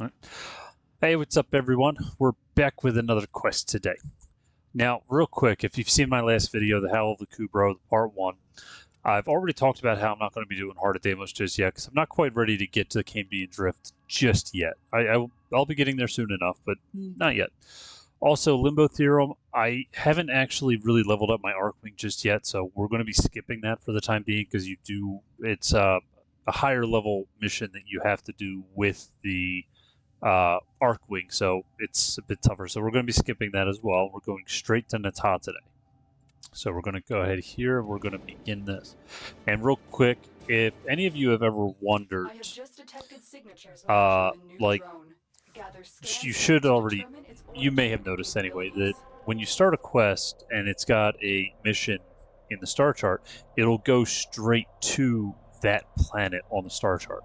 Alright. Hey, what's up, everyone? We're back with another quest today. Now, real quick, if you've seen my last video, the Howl of the Kubro, part 1, I've already talked about how I'm not going to be doing Heart of Deimos just yet, because I'm not quite ready to get to Cambion Drift just yet. I'll be getting there soon enough, but not yet. Also, Limbo Theorem, I haven't actually really leveled up my Arcwing just yet, so we're going to be skipping that for the time being, because it's a higher level mission that you have to do with the Arcwing, so it's a bit tougher. So we're going to be skipping that as well. We're going straight to Natah today. So we're going to go ahead here and we're going to begin this. And real quick, if any of you have ever wondered, like, you should already, you may have noticed anyway, that when you start a quest and it's got a mission in the star chart, it'll go straight to that planet on the star chart.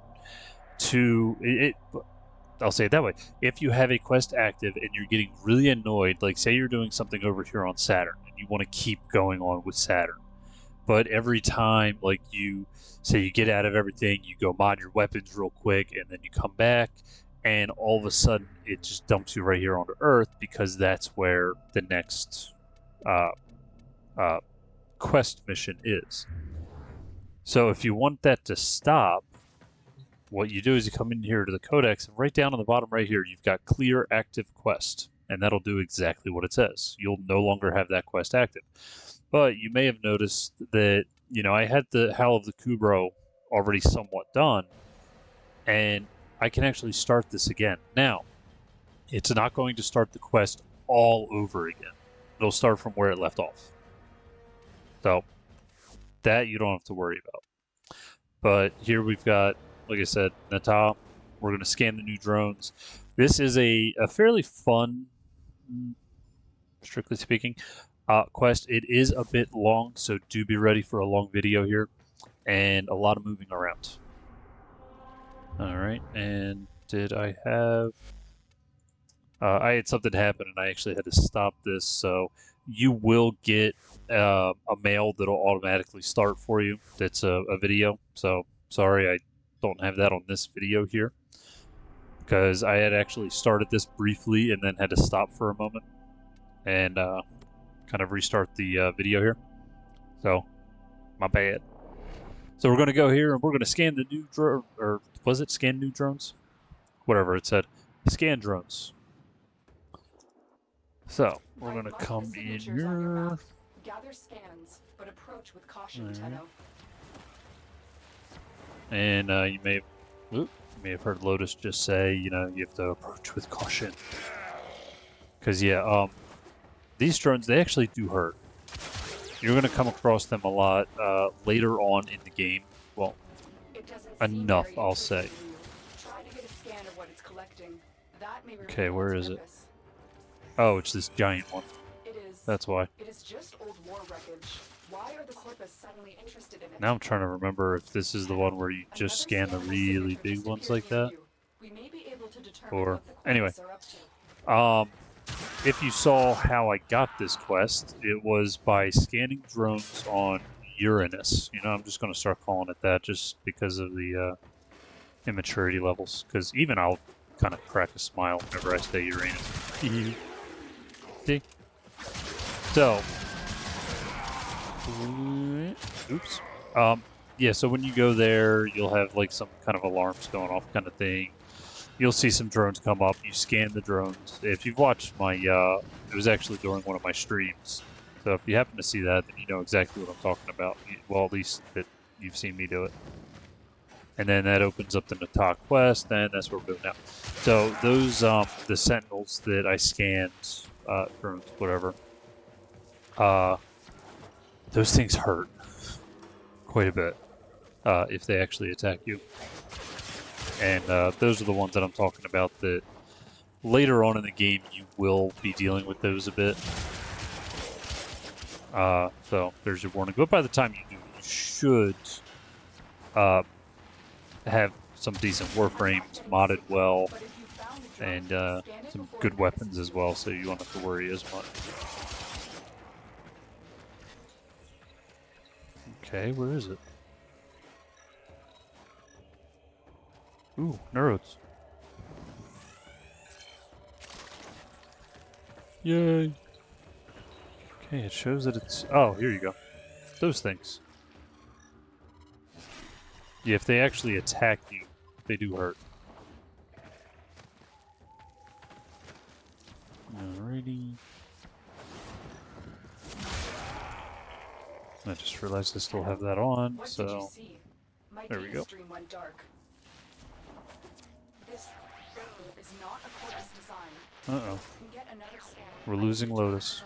I'll say it that way. If you have a quest active and you're getting really annoyed, like say you're doing something over here on Saturn and you want to keep going on with Saturn, but every time, like you say you get out of everything, you go mod your weapons real quick, and then you come back, and all of a sudden it just dumps you right here onto Earth because that's where the next quest mission is. So if you want that to stop, what you do is you come in here to the codex, and right down on the bottom right here, you've got clear active quest, and that'll do exactly what it says. You'll no longer have that quest active. But you may have noticed that, I had the Howl of the Kubro already somewhat done, and I can actually start this again. Now, it's not going to start the quest all over again. It'll start from where it left off. So, that you don't have to worry about. But here we've got, like I said, Natah. We're going to scan the new drones. This is a fairly fun, strictly speaking, quest. It is a bit long, so do be ready for a long video here, and a lot of moving around. Alright, and did I have... I had something happen, and I actually had to stop this, so you will get a mail that'll automatically start for you. That's a video, so sorry I don't have that on this video here, because I had actually started this briefly and then had to stop for a moment and kind of restart the video here. So, my bad. So we're going to go here and we're going to scan the new drone, or was it scan new drones? Whatever it said. Scan drones. So, we're going to come in here. Gather scans, but approach with caution, Tenno. And you may have heard Lotus just say, you have to approach with caution. Because, yeah, these drones, they actually do hurt. You're going to come across them a lot later on in the game. Well, enough, I'll say. Okay, where is it? Oh, it's this giant one. That's why. It is just old war wreckage. Why are the corpus suddenly interested in it? Now I'm trying to remember if this is the one where you just scan the really big ones like that. Or anyway, if you saw how I got this quest, it was by scanning drones on Uranus. I'm just going to start calling it that just because of the immaturity levels. Because even I'll kind of crack a smile whenever I say Uranus. See? So, oops. Yeah, so when you go there, you'll have like some kind of alarms going off kind of thing. You'll see some drones come up. You scan the drones. If you've watched my, it was actually during one of my streams. So if you happen to see that, then you know exactly what I'm talking about. Well, at least that you've seen me do it. And then that opens up the Natah quest, and that's where we're going now. So those, the sentinels that I scanned, drones, whatever, those things hurt quite a bit if they actually attack you. And those are the ones that I'm talking about that later on in the game you will be dealing with those a bit. So there's your warning. But by the time you do, you should have some decent Warframes modded well, and some good weapons as well, so you won't have to worry as much. Okay, where is it? Ooh, Neurodes. Yay! Okay, it shows that it's... Oh, here you go. Those things. Yeah, if they actually attack you, they do hurt. Alrighty. I just realized I still have that on, What did so... you see? My There we data go. stream went dark. This is not a Corvus design. Uh-oh. Can get another scan. We're losing Lotus.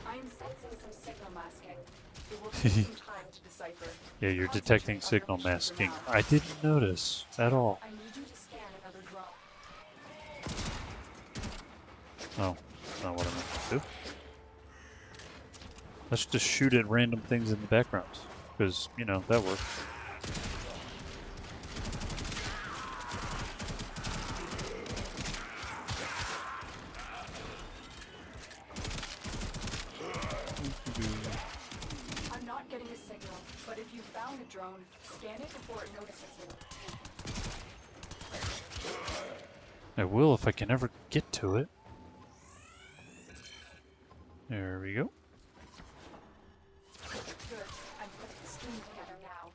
I am sensing some signal masking. It will take some time to decipher. Yeah, you're detecting signal masking. I didn't notice at all. I need you to scan another drone. Oh, that's not what I meant to do. Let's just shoot at random things in the background. Because, you know, that works. I'm not getting a signal, but if you found a drone, scan it before it notices you. I will if I can ever get to it. There we go. Good. I'm putting the stream together now.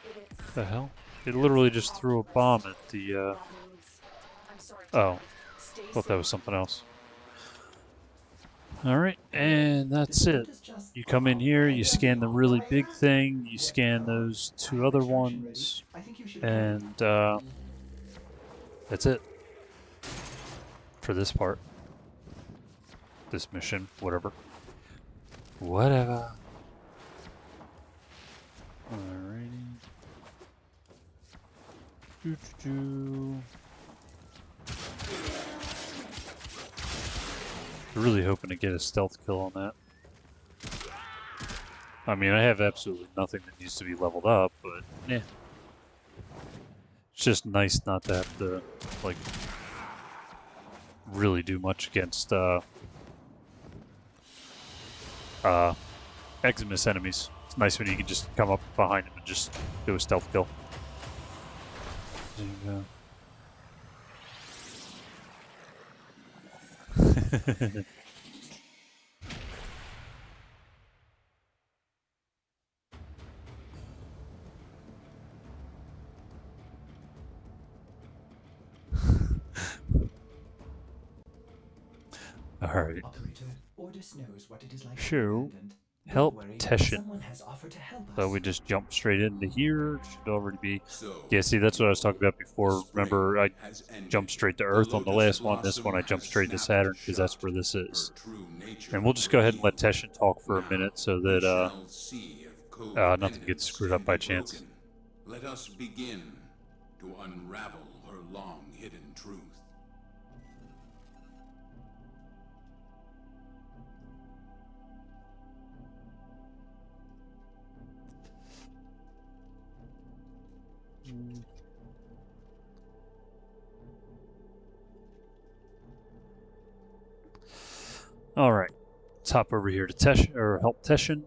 It is. The hell? It literally just threw a bomb at the, That means I'm sorry. Oh, Stay thought that was safe. something else. Alright, and that's it. You come in here, you scan the really big thing, you scan those two other ones, and that's it. For this part. This mission, whatever. Whatever. Alrighty. Doo-doo-doo. Really hoping to get a stealth kill on that. I mean, I have absolutely nothing that needs to be leveled up, but eh. It's just nice not to have to, like, really do much against, Eximus enemies. It's nice when you can just come up behind them and just do a stealth kill. There you go. Alright. Operator, Ordis knows what it is like to be Sure. abandoned. Don't Help worry, Teshin. someone has offered to help us. So we just jump straight into here. Should already be. So, Yeah, see, that's what I was talking about before. Remember, I has ended. jumped straight to Earth on the last one. This one, I jumped straight to Saturn because that's where this is. And we'll just go ahead and let Teshin talk for a minute so that nothing gets screwed up by chance. Let us begin to unravel her long-hidden truth. All right, let's hop over here to Teshin, or help Teshin.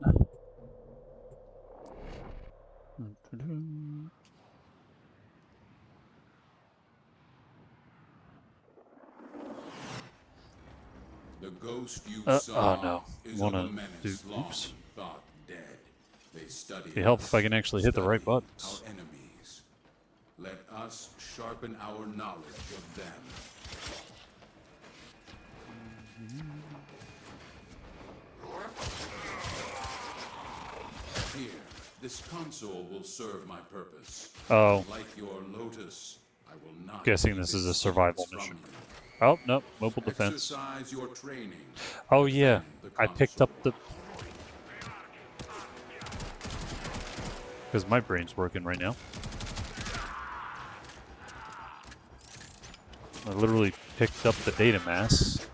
The ghost you Oh saw no, is wanna of a menace do? long Oops. thought dead. They study It'd help us, if I can actually hit the right study buttons. Our enemies. Let us sharpen our knowledge of them. Here, this console will serve my purpose. Oh, Like your lotus, I will not guessing keep this is a its survival secrets from mission. you. Oh nope, mobile defense. Exercise your training. Oh yeah, Defend the I picked up console. the. Because my brain's working right now. I literally picked up the data mass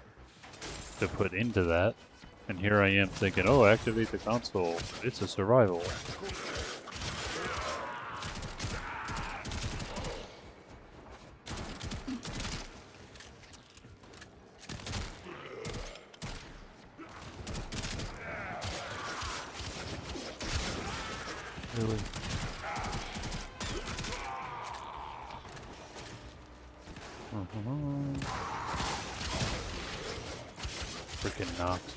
to put into that, and here I am thinking, oh, activate the console. It's a survival. Really? Freaking knocked.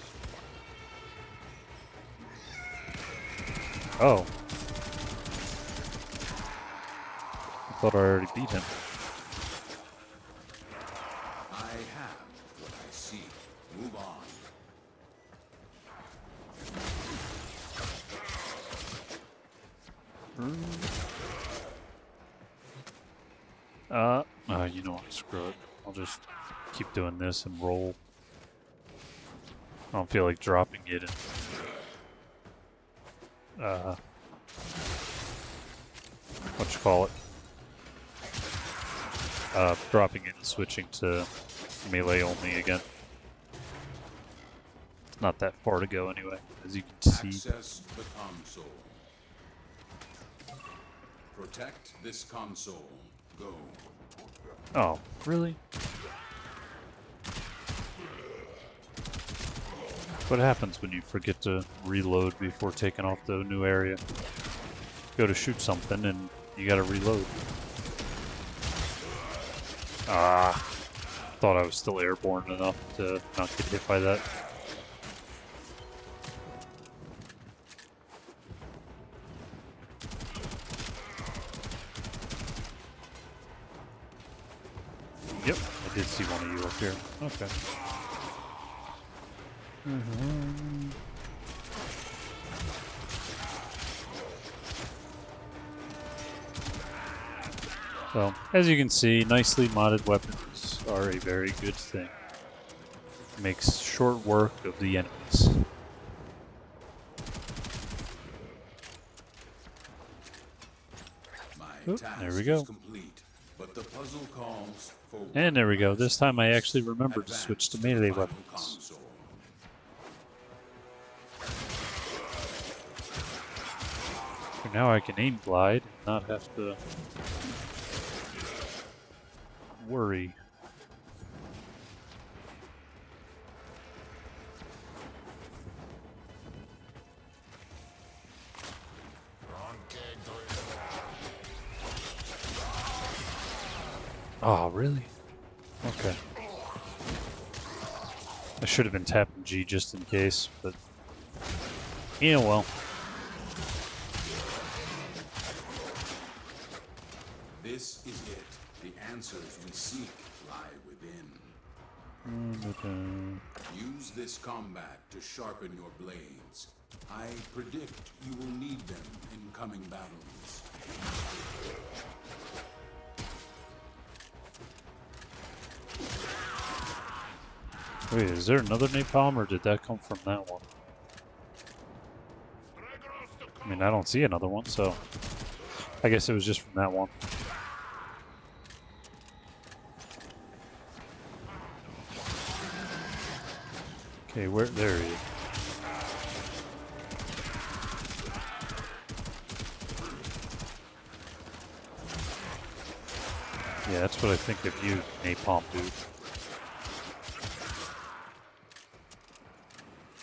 Oh. I thought I already beat him. I have what I seek. Move on. You know what? Screw it. I'll just keep doing this and roll. I don't feel like dropping it and what you call it? Dropping it and switching to melee only again. It's not that far to go anyway, as you can see. Access the console. Protect this console. Go. Oh, really? What happens when you forget to reload before taking off the new area? Go to shoot something and you gotta reload. Ah, thought I was still airborne enough to not get hit by that. Yep, I did see one of you up here. Okay. So, as you can see, nicely modded weapons are a very good thing. Makes short work of the enemies. Oop, there we go. Complete, but the puzzle calls for And there we go. This time I actually remembered to switch to melee weapons. So now I can aim glide and not have to worry. Oh, really? Okay. I should have been tapping G just in case, but yeah, well. This is it. The answers we seek lie within. Use this combat to sharpen your blades. I predict you will need them in coming battles. Wait, is there another napalm, or did that come from that one? I mean, I don't see another one, so I guess it was just from that one. Okay, where? There he is. Yeah, that's what I think of you, napalm dude.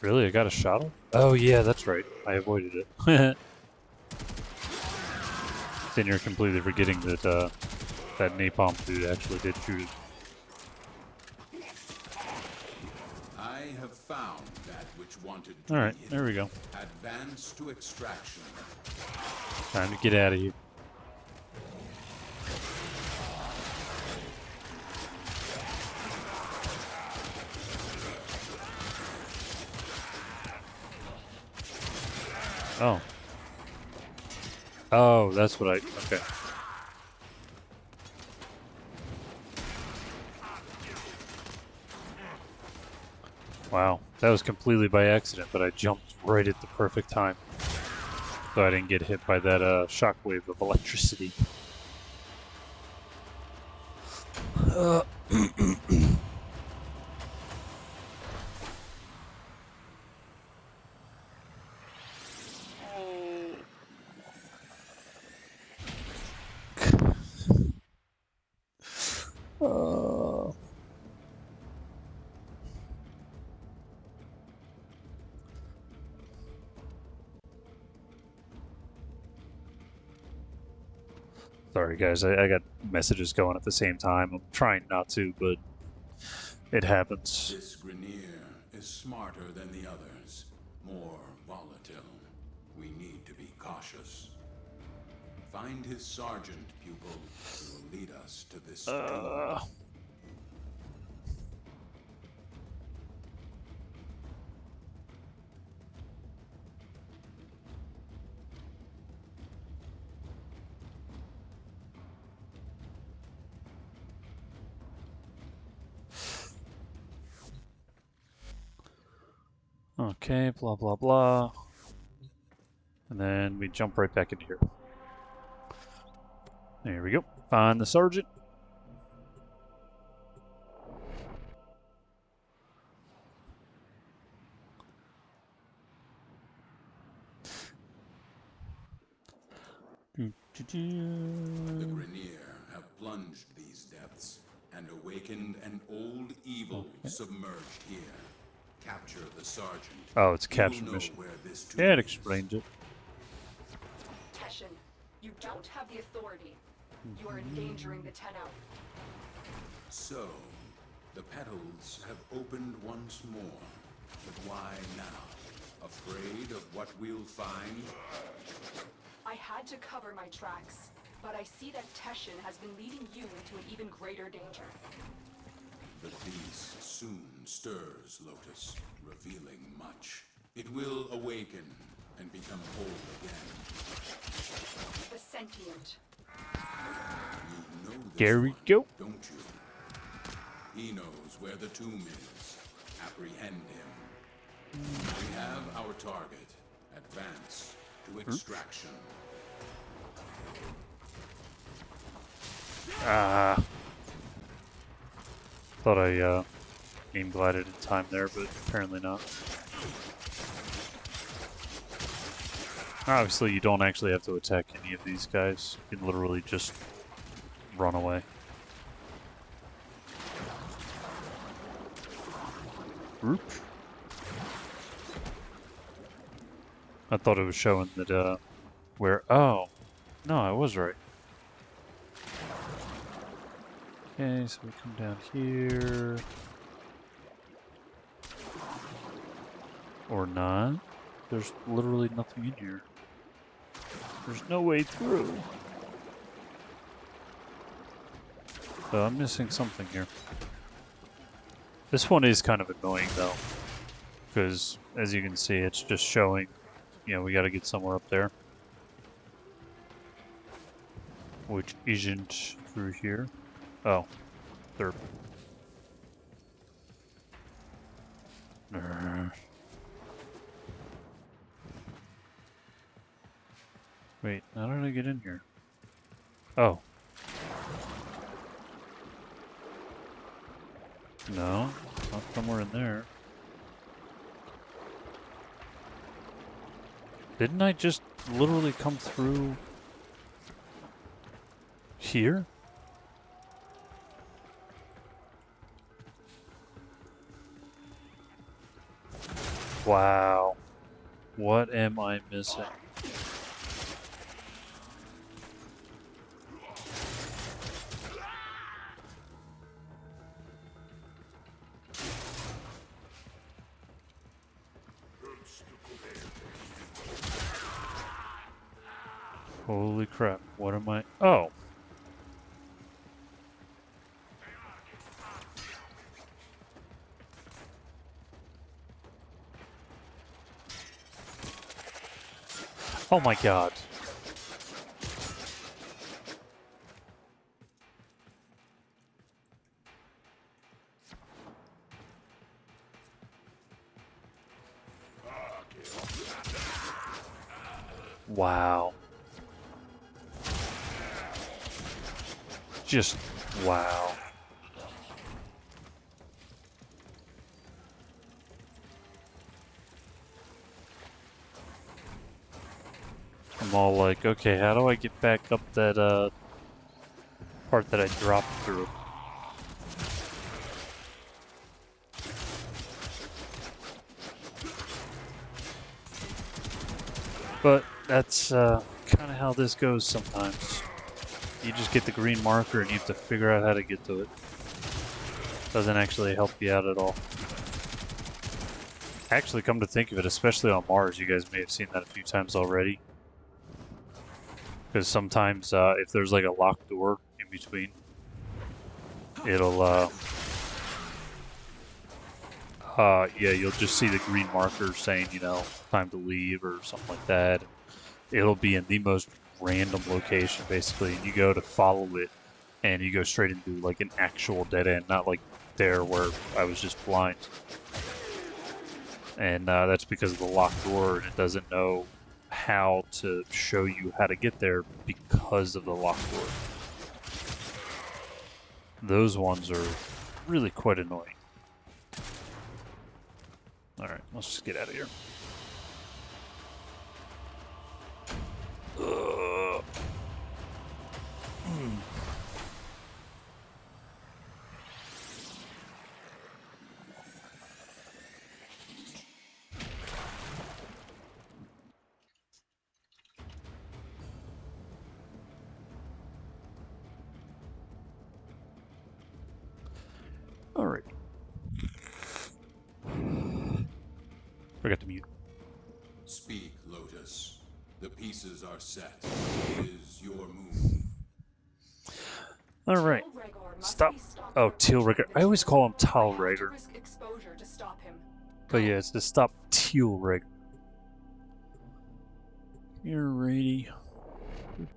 Really? I got a shot? Oh yeah, that's right. I avoided it. Then you're completely forgetting that that napalm dude actually did shoot it. I have found that which wanted to Alright, be there we go. Advance to extraction. Time to get out of here. Oh. Oh, that's what I... Okay. Wow. That was completely by accident, but I jumped right at the perfect time. So I didn't get hit by that shockwave of electricity. Sorry guys, I got messages going at the same time. I'm trying not to, but it happens. This Grenier is smarter than the others, more volatile. We need to be cautious. Find his sergeant, pupil, who will lead us to this door. Okay, blah blah blah. And then we jump right back into here. There we go. Find the sergeant. The Grenier have plunged these depths and awakened an old evil submerged here. Capture the sergeant. Oh, it's a He capture will know mission. where this Yeah, it tomb is. explains it. Teshin, you don't have the authority. You are endangering the Tenno. So, the petals have opened once more. But why now? Afraid of what we'll find? I had to cover my tracks, but I see that Teshin has been leading you into an even greater danger. The beast soon stirs, Lotus, revealing much. It will awaken and become whole again. The sentient. You know this There we one, go. don't you? He knows where the tomb is. Apprehend him. We have our target. Advance to extraction. Thought I aim glided in time there, but apparently not. Obviously, you don't actually have to attack any of these guys. You can literally just run away. Oop. I thought it was showing that, where... Oh! No, I was right. Okay, so we come down here. Or not. There's literally nothing in here. There's no way through. So I'm missing something here. This one is kind of annoying though. Because, as you can see, it's just showing, you know, we gotta get somewhere up there. Which isn't through here. Oh, third. Wait, how did I get in here? Oh. No, not somewhere in there. Didn't I just literally come through here? Wow. What am I missing? Holy crap, what am I? Oh! Oh my god. Wow. Just wow. I'm all like, okay, how do I get back up that part that I dropped through? But that's kind of how this goes sometimes. You just get the green marker and you have to figure out how to get to it. Doesn't actually help you out at all. Actually, come to think of it, especially on Mars, you guys may have seen that a few times already. Because sometimes, if there's like a locked door in between, it'll, yeah, you'll just see the green marker saying, you know, time to leave or something like that. It'll be in the most random location, basically, and you go to follow it, and you go straight into like an actual dead end, not like there where I was just blind. And that's because of the locked door, and it doesn't know how to show you how to get there because of the locked door. Those ones are really quite annoying. Alright, let's just get out of here. Alright. Forgot to mute. Speak, Lotus. The pieces are set. It is your move. Alright. Stop. Oh, Tealrigger. I always call him Talrigger. But yeah, it's to stop Tealrigger. You're ready. You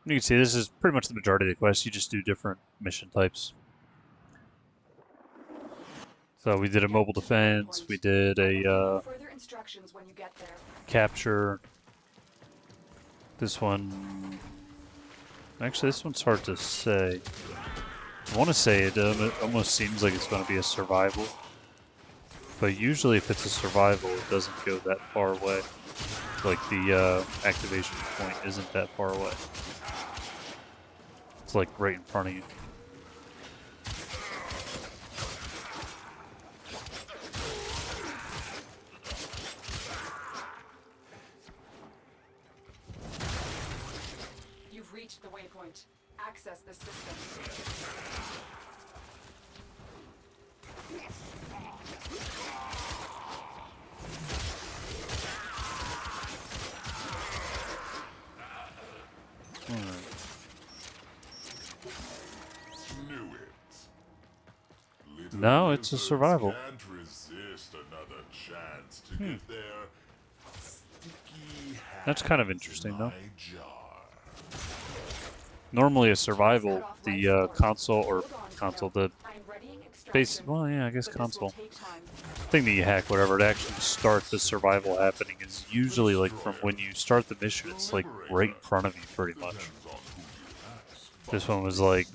can see this is pretty much the majority of the quest. You just do different mission types. So we did a mobile defense, we did a capture. This one, actually this one's hard to say. I want to say it almost seems like it's going to be a survival. But usually if it's a survival, it doesn't go that far away. Like the activation point isn't that far away. It's like right in front of you. You've reached the waypoint. Access the system. No, it's a survival. Can't resist another chance to get their sticky That's kind of interesting, though. my jar. Normally a survival, the console, the base, well, yeah, I guess console thing that you hack, whatever, to actually start the survival happening is usually like from when you start the mission, it's like right in front of you, pretty much. This one was like,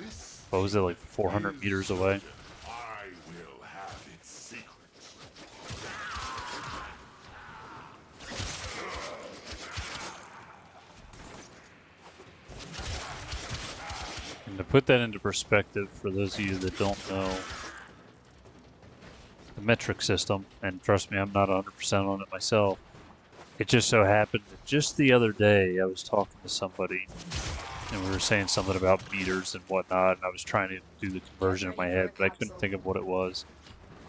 what was it, like 400 meters away? I will have its secrets. And to put that into perspective, for those of you that don't know the metric system, and trust me, I'm not 100% on it myself, it just so happened that just the other day I was talking to somebody and we were saying something about meters and whatnot, and I was trying to do the conversion in my head, but I couldn't think of what it was.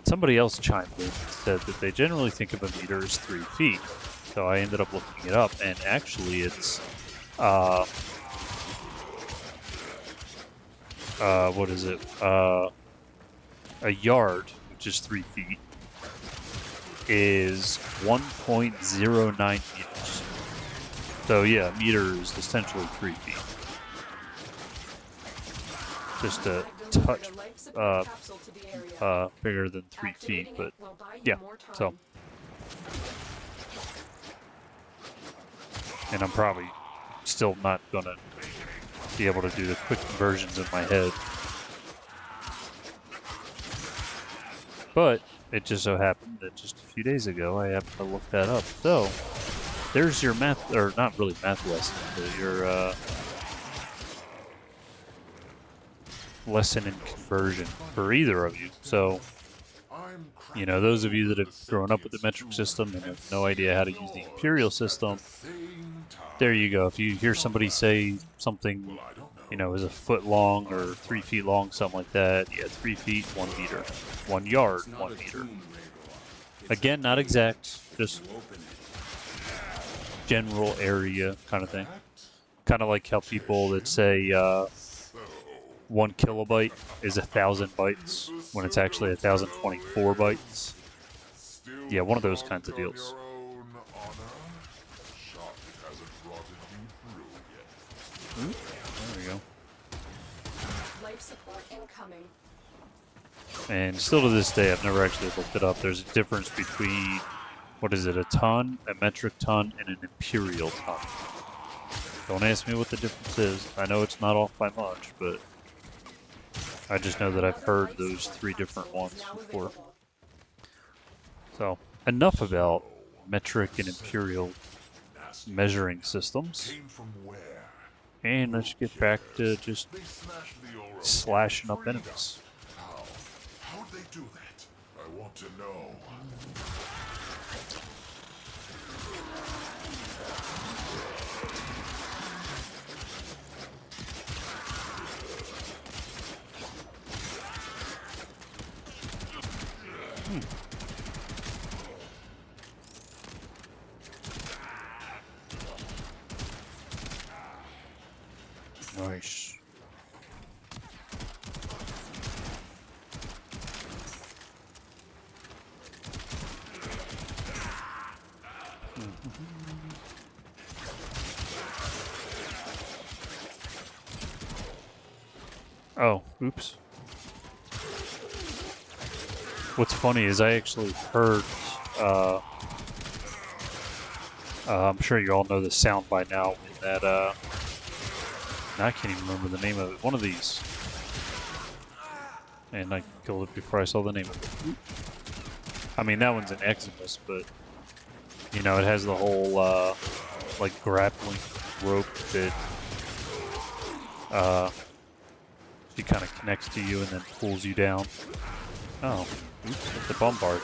Somebody else chimed in and said that they generally think of a meter as 3 feet. So I ended up looking it up, and actually it's what is it? A yard, which is 3 feet, is 1.09 meters. So yeah, a meter is essentially 3 feet. Just a touch bigger than 3 feet, but yeah, so. And I'm probably still not gonna be able to do the quick conversions in my head. But it just so happened that just a few days ago I happened to look that up. So there's your math, or not really math lesson, but your lesson in conversion for either of you. So, you know, those of you that have grown up with the metric system and have no idea how to use the imperial system, Same time. There you go. If you hear somebody say something, Well, I don't know. you know, is a foot long or 3 feet long, something like that, yeah, 3 feet, 1 meter. 1 yard, It's not 1 a meter. tomb, Rhaegar. It's Again, a not gate. exact, just You open it. general area kind of thing. That Kind of like how people that say so 1 kilobyte is 1,000 bytes when it's actually 1,024 bytes. still Yeah, one of those drunk kinds of on deals. your own honor? Shock hasn't rotted you through yet. There we go. Life support incoming. And still to this day, I've never actually looked it up. There's a difference between, what is it, a ton, a metric ton, and an imperial ton. Don't ask me what the difference is. I know it's not off by much, but I just know that I've heard those 3 different ones before. So, enough about metric and imperial measuring systems. Came from where? And let's get back to just They smashed the aura slashing up freed enemies. us. How? How'd they do that? I want to know. Nice. Oh, oops. What's funny is I actually heard, I'm sure you all know the sound by now, when that, I can't even remember the name of it. One of these. And I killed it before I saw the name of it. I mean, that one's an Eximus, but, you know, it has the whole, like, grappling rope that, she kind of connects to you and then pulls you down. Oh, oops, it's a bombard.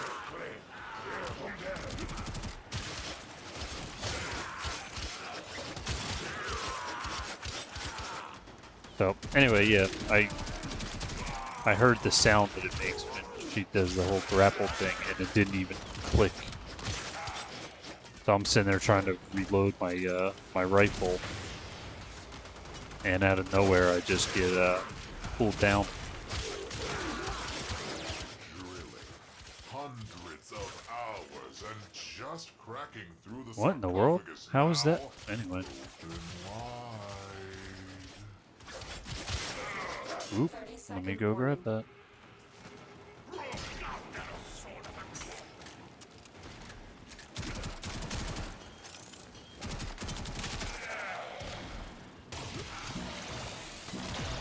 So, anyway, yeah, I heard the sound that it makes when she does the whole grapple thing, and it didn't even click. So I'm sitting there trying to reload my my rifle, and out of nowhere I just get pulled down. Drilling. Hundreds of hours and just cracking through the What in the world? sarcophagus How is that? now. Anyway, Open wide. oop, let me go grab that.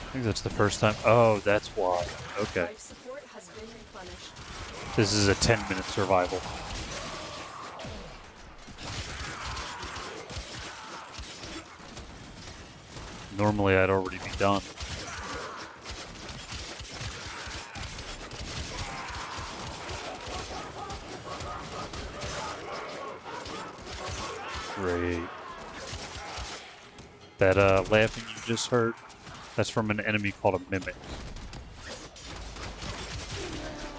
I think that's the first time. Oh, that's why. Okay. Life support has been replenished. This is a 10-minute survival. Normally I'd already be done. Great. That laughing you just heard, that's from an enemy called a mimic.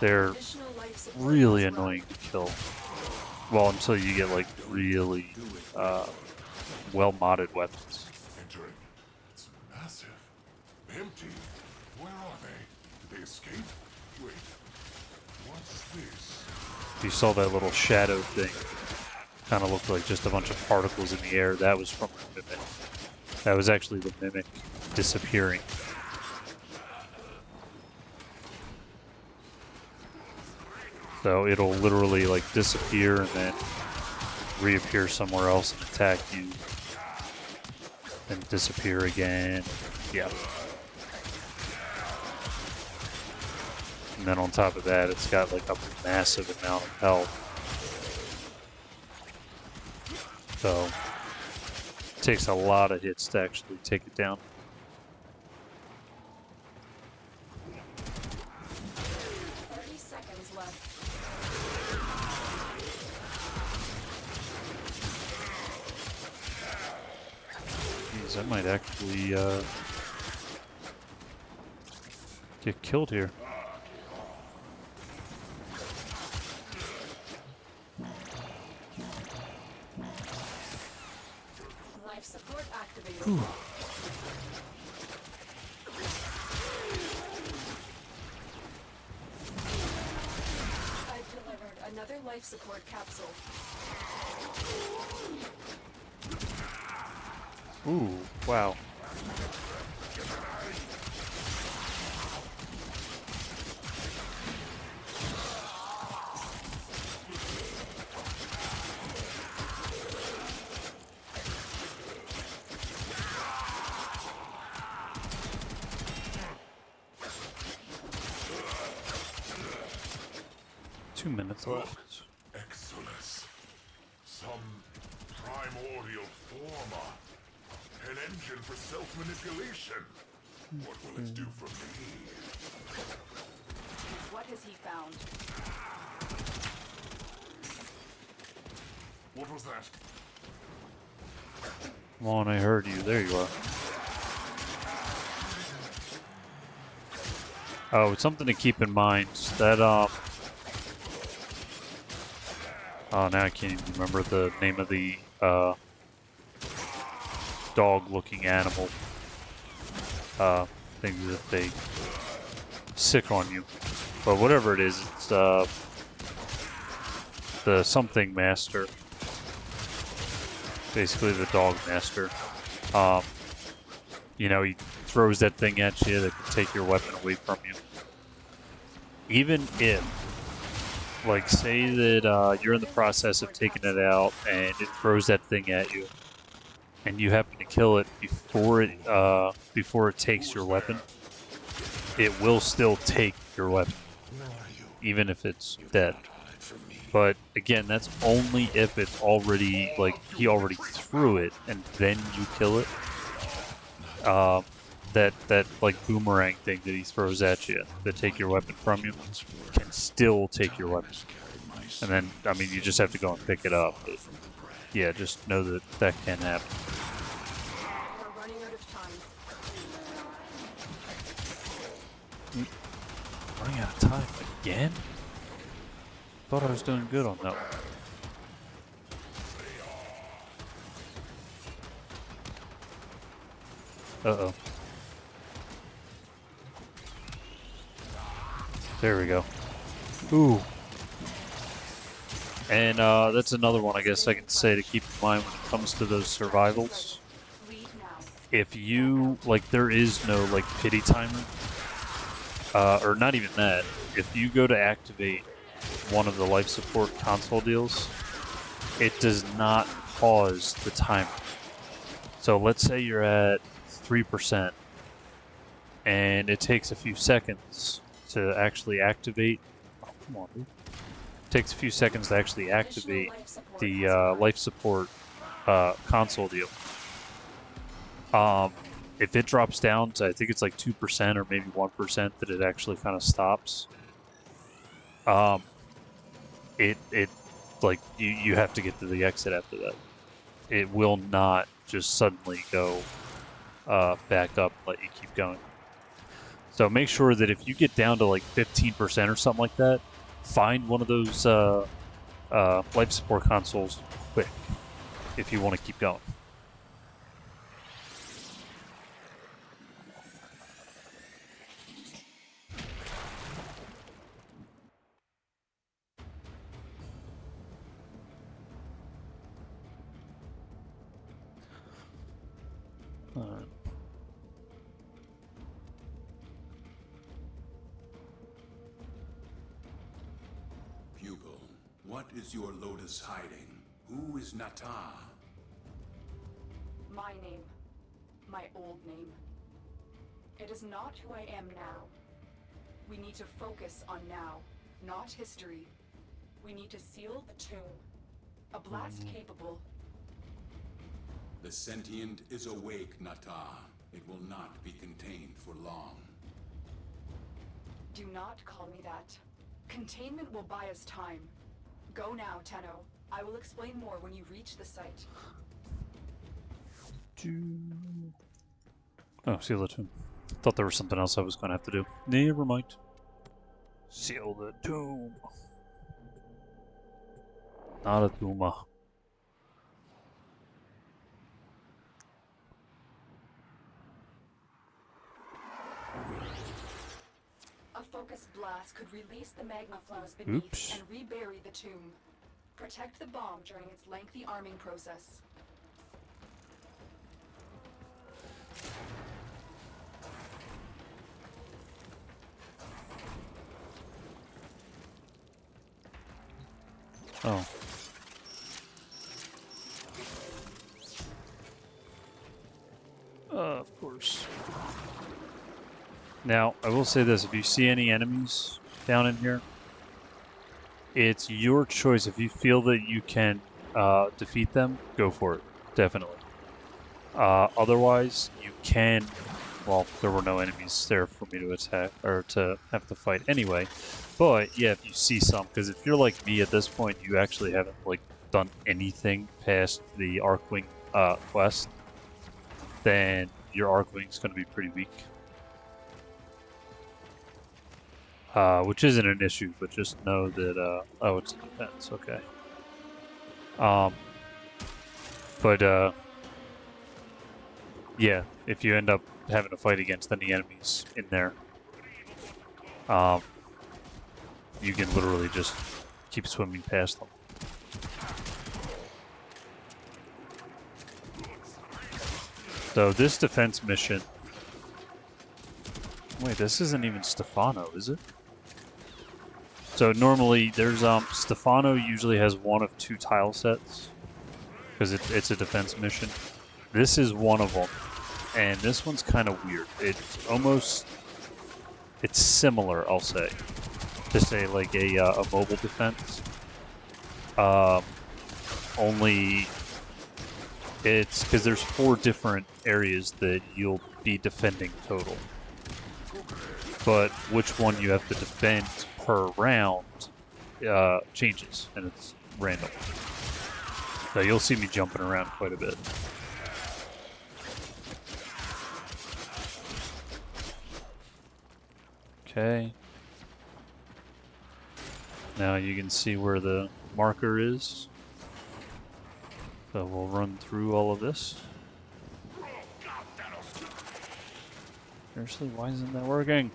They're Additional life support really has annoying arrived. to kill. Well, until you get like really well-modded weapons. Entering. It's massive. Empty. Where are they? Did they escape? Wait. What's this? You saw that little shadow thing. Kind of looked like just a bunch of particles in the air. That was from the mimic. That was actually the mimic disappearing. So it'll literally like disappear and then reappear somewhere else and attack you. Then disappear again. Yeah. And then on top of that, it's got like a massive amount of health. So it takes a lot of hits to actually take it down. 30 seconds left. Because I might actually get killed here. Life support activated. Whew. I've delivered another life support capsule. Ooh, wow. Two minutes left. Exodus. Some primordial former. An engine for self-manipulation. What will it do for me? What has he found? What was that? Come on, I heard you. There you are. Oh, it's something to keep in mind. That, oh, now I can't even remember the name of the, dog-looking animal things that they sick on you, but whatever it is, it's the something master, basically the dog master. You know, he throws that thing at you that can take your weapon away from you. Even if, like, say that you're in the process of taking it out and it throws that thing at you, and you happen to kill it before it takes your weapon, it will still take your weapon, even if it's dead. But again, that's only if it's already, like, he already threw it and then you kill it. That like boomerang thing that he throws at you that take your weapon from you can still take your weapon. And then, I mean, you just have to go and pick it up. But yeah, just know that that can happen. We're running out of time. Running out of time again? Thought I was doing good on that one. Uh-oh. There we go. Ooh. And that's another one I guess I can say to keep in mind when it comes to those survivals. If you, like, there is no, like, pity timer. Or not even that. If you go to activate one of the life support console deals, it does not pause the timer. So let's say you're at 3% and it takes a few seconds to actually activate. Oh, come on, dude. It takes a few seconds to actually activate the life support console deal. If it drops down to, I think it's like 2% or maybe 1% that it actually kind of stops. It like you have to get to the exit after that. It will not just suddenly go back up and let you keep going. So make sure that if you get down to like 15% or something like that, find one of those life support consoles quick if you want to keep going. Pupil, what is your Lotus hiding? Who is Natah? My name. My old name. It is not who I am now. We need to focus on now, not history. We need to seal the tomb. A blast capable. The sentient is awake, Natah. It will not be contained for long. Do not call me that. Containment will buy us time. Go now, Tenno. I will explain more when you reach the site. Oh, seal the tomb. Thought there was something else I was going to have to do. Never mind. Seal the tomb. Not a Duma. A focused blast could release the magma flows beneath Oops. and rebury the tomb. Protect the bomb during its lengthy arming process. Oh. Of course. Now, I will say this, if you see any enemies down in here, it's your choice. If you feel that you can defeat them, go for it. Definitely. Otherwise, you can... Well, there were no enemies there for me to attack, or to have to fight anyway. But, yeah, if you see some, because if you're like me at this point, you actually haven't, like, done anything past the Arcwing quest, then your Arcwing's going to be pretty weak. Which isn't an issue, but just know that, oh, it's a defense, okay. Yeah, if you end up having to fight against any enemies in there, you can literally just keep swimming past them. So this defense mission... Wait, this isn't even Stefano, is it? So normally there's, Stefano usually has one of 2 tile sets, because it's a defense mission. This is one of them, and this one's kind of weird. It's almost... It's similar, I'll say, to say like a mobile defense. Only it's because there's 4 different areas that you'll be defending total. But which one you have to defend per round changes, and it's random. So you'll see me jumping around quite a bit. Okay. Now you can see where the marker is. So we'll run through all of this. Seriously, why isn't that working?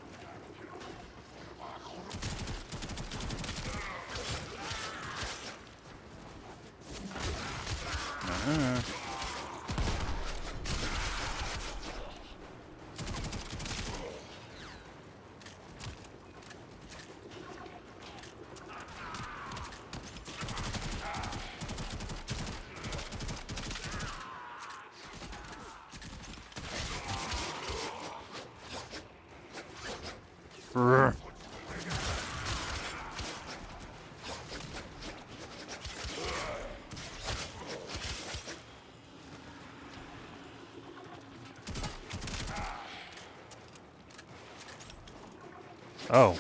Oh,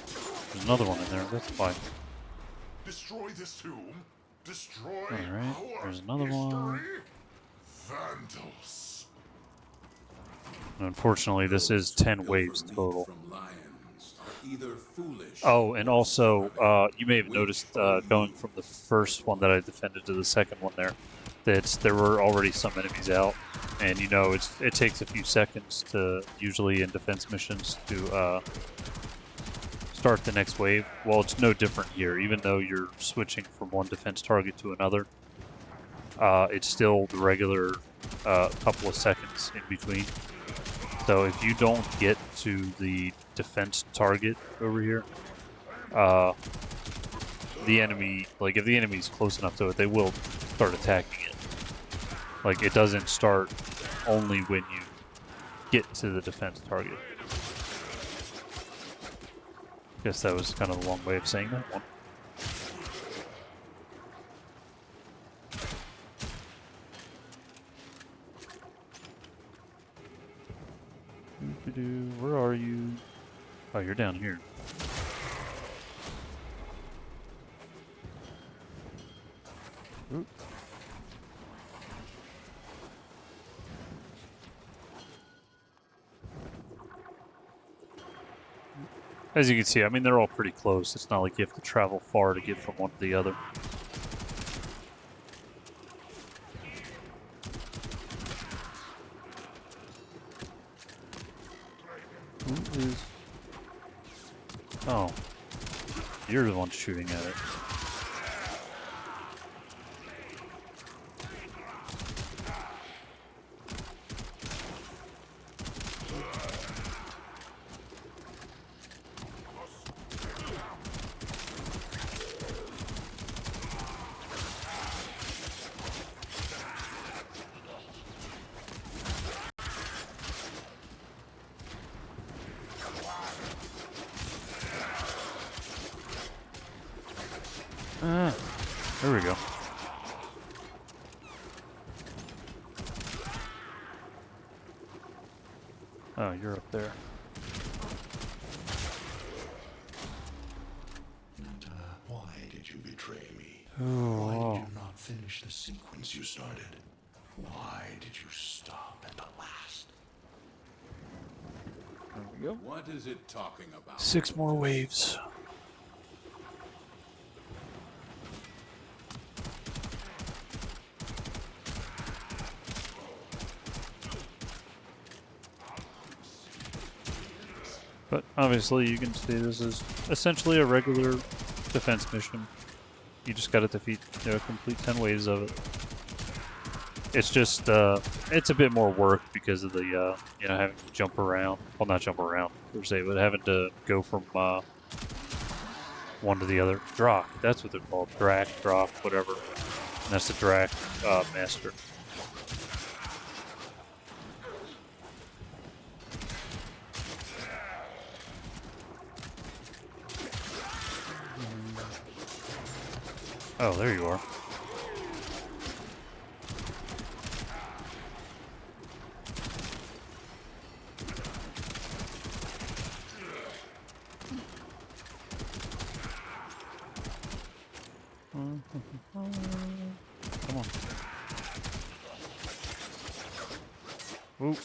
there's another one in there. That's fine. Destroy this tomb. Destroy Alright, our there's another history. one. Vandals. Unfortunately, this is 10 waves total. From lions are either foolish Oh, and or also, stubborn. you may have noticed going from the first one that I defended to the second one that there were already some enemies out. And you know, it takes a few seconds to, usually in defense missions, to start the next wave. Well, it's no different here. Even though you're switching from one defense target to another, it's still the regular couple of seconds in between. So if you don't get to the defense target over here, the enemy, like if the enemy's close enough to it, they will start attacking it. Like it doesn't start only when you get to the defense target. Guess that was kind of a long way of saying that one. Where are you? Oh, you're down here. Oop. As you can see, I mean, they're all pretty close. It's not like you have to travel far to get from one to the other. Who is... Oh. You're the one shooting at it. There we go. Oh, you're up there. Natah, why did you betray me? Oh, Why wow. did you not finish the sequence you started? Why did you stop at the last? There we go. What is it talking about? 6 more waves. But obviously you can see this is essentially a regular defense mission. You just gotta defeat, complete 10 waves of it. It's just, it's a bit more work because of the, having to jump around. Well, not jump around, per se, but having to go from, one to the other. Drak, that's what they're called. Drak, whatever. And that's the Drak, master. Oh, there you are. Come on. Ooh.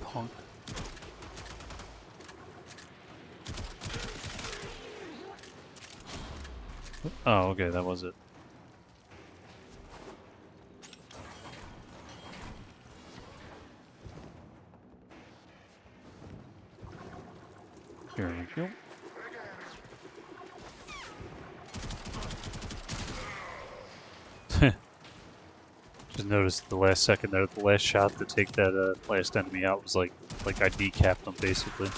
Punk. Oh, okay, that was it. Here we go. Just noticed the last second there, the last shot to take that last enemy out was like I decapped him basically.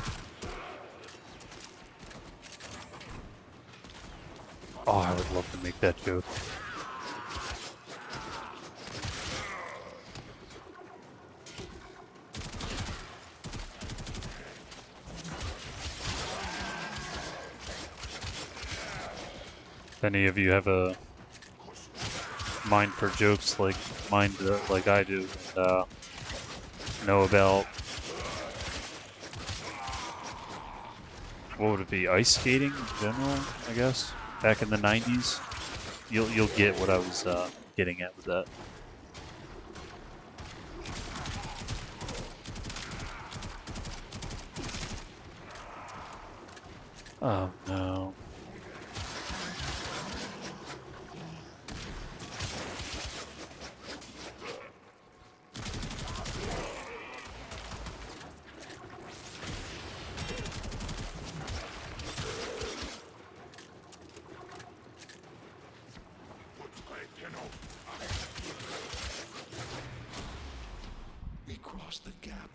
Oh, I would love to make that joke. If any of you have a mind for jokes like like I do, and know about, what would it be, ice skating in general, I guess, back in the 90s, you'll get what I was getting at with that. Oh no. We crossed the gap,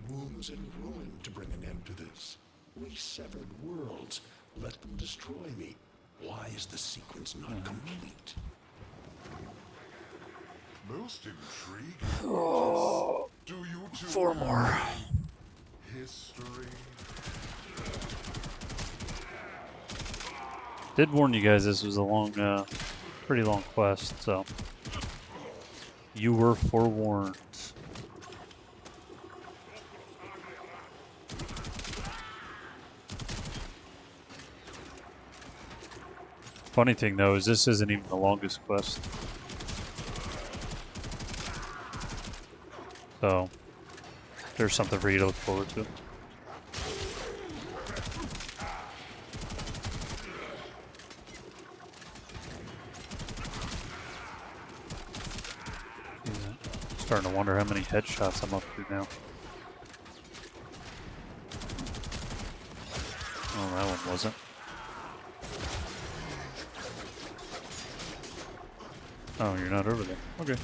wounds and ruin to bring an end to this. We severed worlds, let them destroy me. Why is the sequence not complete? Most intriguing. Do you two 4 more. history? Did warn you guys this was a long, pretty long quest, so you were forewarned. Funny thing though is this isn't even the longest quest. So there's something for you to look forward to. Starting to wonder how many headshots I'm up to now. Oh, that one wasn't. Oh, you're not over there. Okay.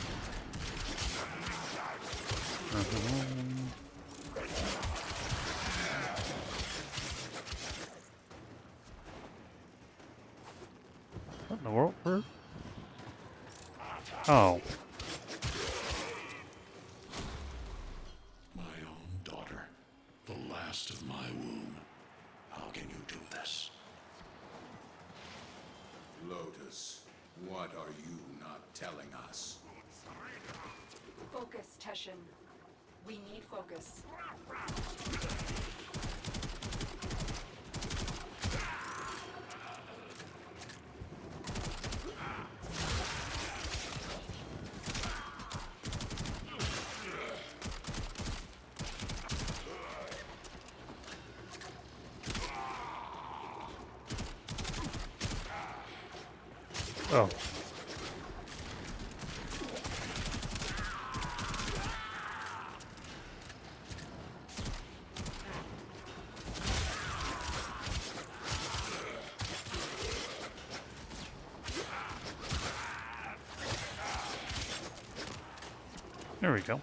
What in the world? Where? Oh. My own daughter, the last of my womb. How can you do this? Lotus, what are you not telling us? Focus, Teshin. We need focus. Oh. There we go.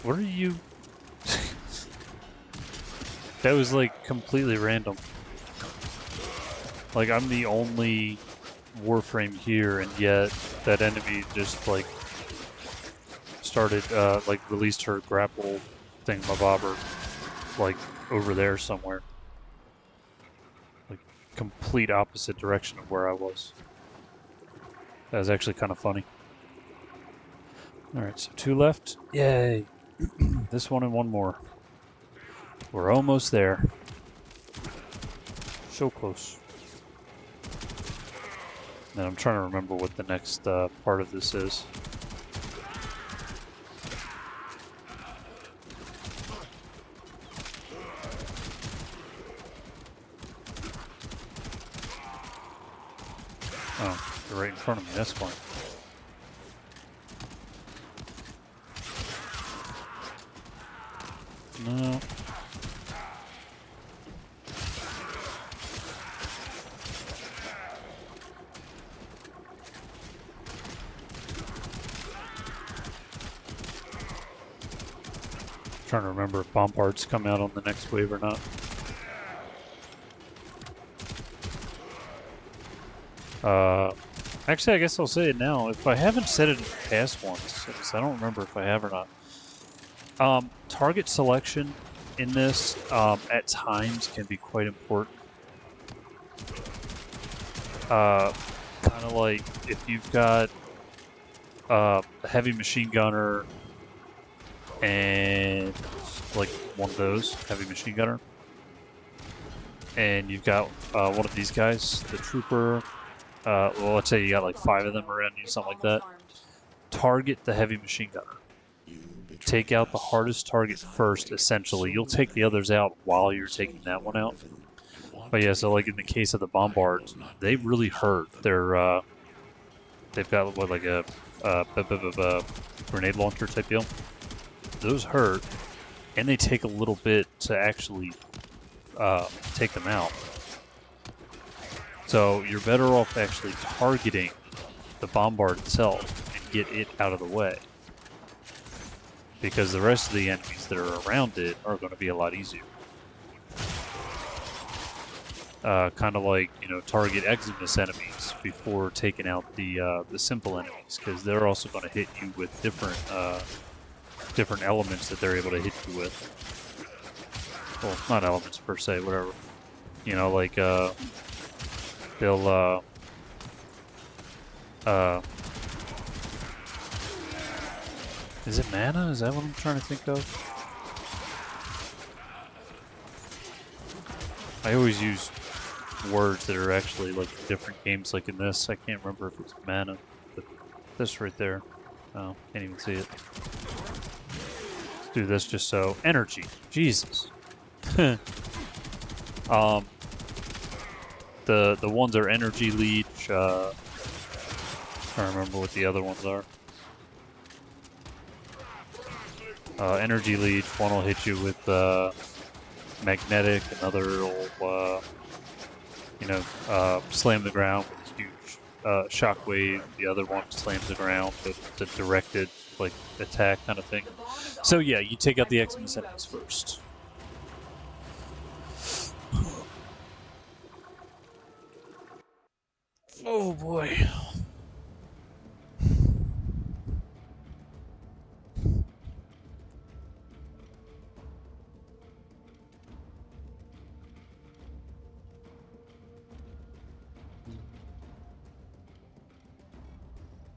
What are you? That was like completely random. Like I'm the only Warframe here, and yet that enemy just like started like released her grapple thingamabobber like over there somewhere. Like complete opposite direction of where I was. That was actually kind of funny. Alright, so 2 left. Yay! This one and one more. We're almost there. So close. And I'm trying to remember what the next part of this is. Oh, they're right in front of me, that's fine. No. Trying to remember if bombards come out on the next wave or not. Actually, I guess I'll say it now. If I haven't said it in the past ones, because I don't remember if I have or not. Target selection in this at times can be quite important. Kind of like if you've got a heavy machine gunner and like one of those, heavy machine gunner, and you've got one of these guys, the trooper, well, let's say you got like 5 of them around you, something like that. Target the heavy machine gunner. Take out the hardest target first, essentially. You'll take the others out while you're taking that one out. But yeah, so like in the case of the bombards, they really hurt. They're they've got what, like a grenade launcher type deal. Those hurt, and they take a little bit to actually take them out. So you're better off actually targeting the bombard itself and get it out of the way, because the rest of the enemies that are around it are going to be a lot easier. Kind of like, you know, target Eximus enemies before taking out the simple enemies, because they're also going to hit you with different elements that they're able to hit you with. Well, not elements per se, whatever. You know, like they'll is it mana? Is that what I'm trying to think of? I always use words that are actually like different games, like in this. I can't remember if it's mana, but this right there. Oh, can't even see it. Let's do this just so. Energy. Jesus. The ones are energy leech. I don't remember what the other ones are. Energy leech. One will hit you with magnetic. Another will, slam the ground with huge shockwave. The other one slams the ground with the directed like attack kind of thing. So yeah, you take out the Xmas enemies first. Oh boy.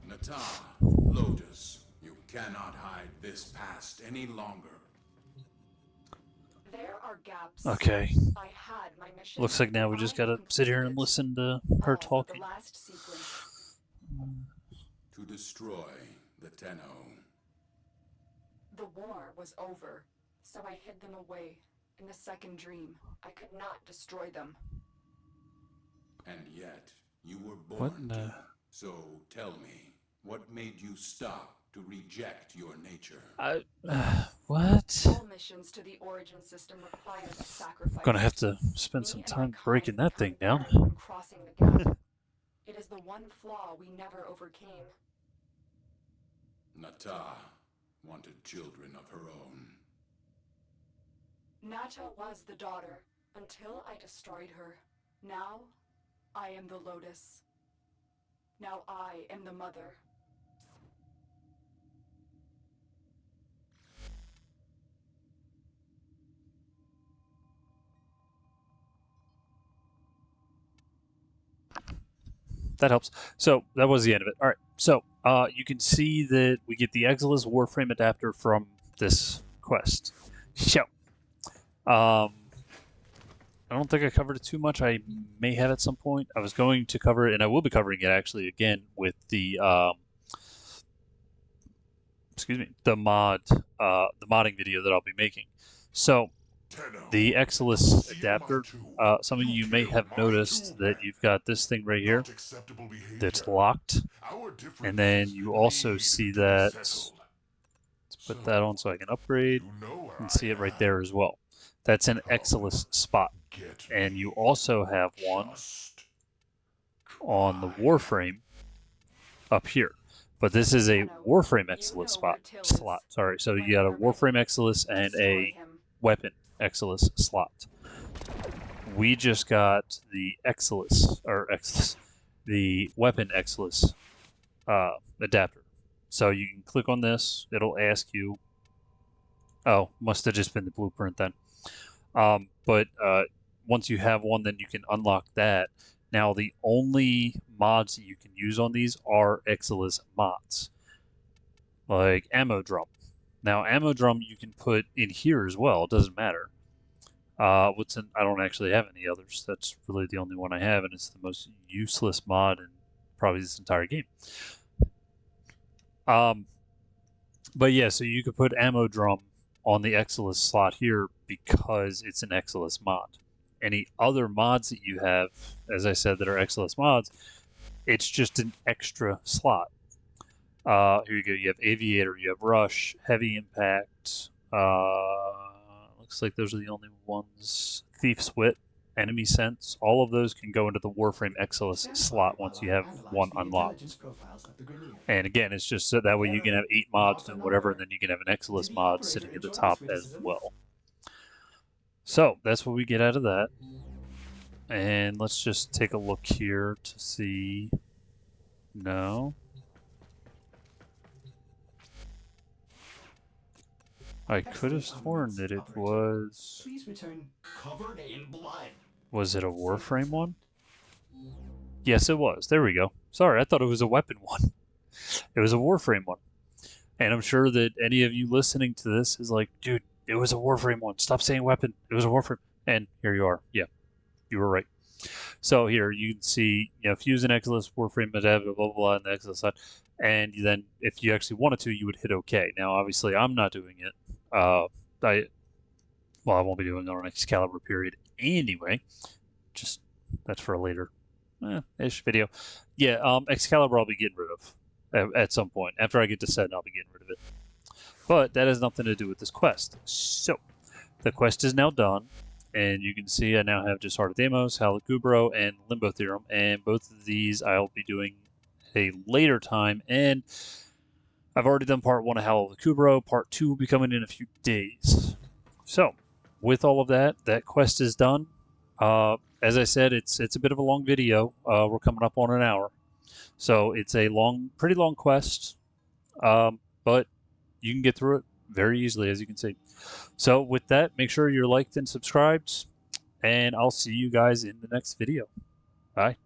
Natah, Lotus, you cannot hide this past any longer. There are gaps. Okay. I had my mission. Looks like now we just gotta sit here and listen to her talking. The last sequence. To destroy the Tenno. The war was over, so I hid them away in the second dream. I could not destroy them. And yet, you were What born the- to. So tell me, what made you stop to reject your nature? What? All missions to the origin system required a sacrifice. Gonna have to spend Me some and time my kind breaking that thing become down. better when crossing the gap. It is the one flaw we never overcame. Natah wanted children of her own. Natah was the daughter until I destroyed her. Now, I am the Lotus. Now I am the mother. That helps. So that was the end of it. All right. So you can see that we get the Exilus Warframe adapter from this quest. So I don't think I covered it too much. I may have at some point. I was going to cover it, and I will be covering it actually again with the the modding video that I'll be making. So Tenno, the Exilus adapter. Some of you may have noticed that you've got this thing right here not acceptable behavior. that's locked. Our And then differences you also need see to be that. settled. Let's put that on so I can upgrade. You know where And see I it right am. there as well. That's an Come, Exilus spot. Get And me. you also have one Just on the try. Warframe up here. But this is a Tenno, Warframe you Exilus know spot where Till is. slot. Sorry, so When you got a we are Warframe ready, Exilus and destroy a him. weapon Exilus slot. We just got the the weapon Exilus adapter. So you can click on this. It'll ask you. Oh, must have just been the blueprint then. But once you have one, then you can unlock that. Now, the only mods that you can use on these are Exilus mods, like Ammo Drum. Now, Ammo Drum you can put in here as well. It doesn't matter. I don't actually have any others. That's really the only one I have, and it's the most useless mod in probably this entire game. But yeah, so you could put Ammo Drum on the Exilus slot here because it's an Exilus mod. Any other mods that you have, as I said, that are Exilus mods, it's just an extra slot. Here you go. You have Aviator, you have Rush, Heavy Impact. Looks like those are the only ones. Thief's Wit, Enemy Sense. All of those can go into the Warframe Exilus slot once you have one unlocked. And again, it's just so that way you can have 8 mods and whatever, and then you can have an Exilus mod sitting at the top as well. So that's what we get out of that. And let's just take a look here to see. No. I could have sworn that it was. Please return covered in blood. Was it a Warframe one? Yes, it was. There we go. Sorry, I thought it was a weapon one. It was a Warframe one. And I'm sure that any of you listening to this is like, dude, it was a Warframe one. Stop saying weapon. It was a Warframe. And here you are. Yeah, you were right. So here you can see, fuse an Exilus, Warframe, blah, blah, blah, blah, and the Exilus side. And then if you actually wanted to, you would hit OK. Now, obviously, I'm not doing it. I won't be doing it on Excalibur period anyway. Just, that's for a later ish video. Yeah, Excalibur I'll be getting rid of at some point. After I get to set, I'll be getting rid of it. But that has nothing to do with this quest. So, the quest is now done. And you can see I now have just Heart of Deimos, Halakubro, and Limbo Theorem. And both of these I'll be doing a later time. And I've already done part 1 of Halakubro. Part 2 will be coming in a few days. So, with all of that, that quest is done. As I said, it's a bit of a long video. We're coming up on an hour. So it's a pretty long quest. But you can get through it very easily, as you can see. So with that, make sure you're liked and subscribed, and I'll see you guys in the next video. Bye.